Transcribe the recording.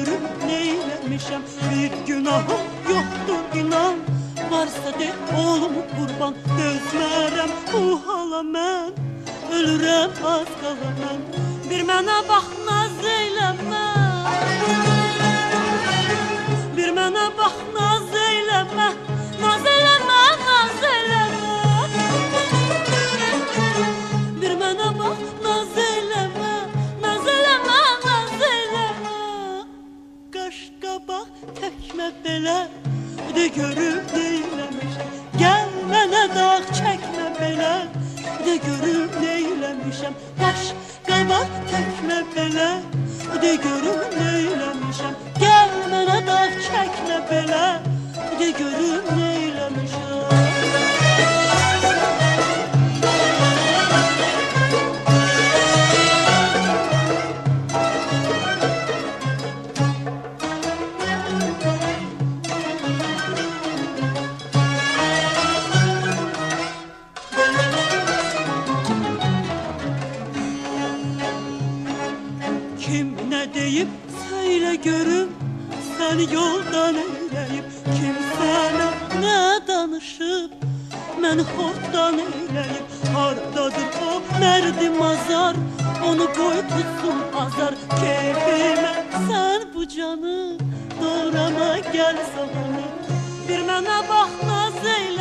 görüp neylemişem. Bir günahım yoktur inan, varsa de oğlumu kurban. Dözmərəm bu hala mən, ölürəm az qala mən. Bir mənə bax naz eyləmə, bir mənə bax naz eyləmə, naz eyləmə, naz eyləmə. Bir mənə bax naz eyləmə, naz eyləmə, naz eyləmə. Qaş qabaq təkmə belə, de görüb neyləmişəm. Gəl mənə dağ çəkmə belə, de görüb neyləmişəm. Qaş qabaq təkmə belə, de görüb neyləmişəm. Gəl mənə dağ çəkmə belə, de görüb neyləmişəm. Kim nə deyib söylə görüm, səni yoldan eyləyib. Kim sənə nə danışıb, məni xortdan eyləyib. Hardadır o mərdi mazar, onu qoy tutsun azar. Keyfimə sən bu canı, doğrama gəl zamanı. Bir mənə bax naz eylə,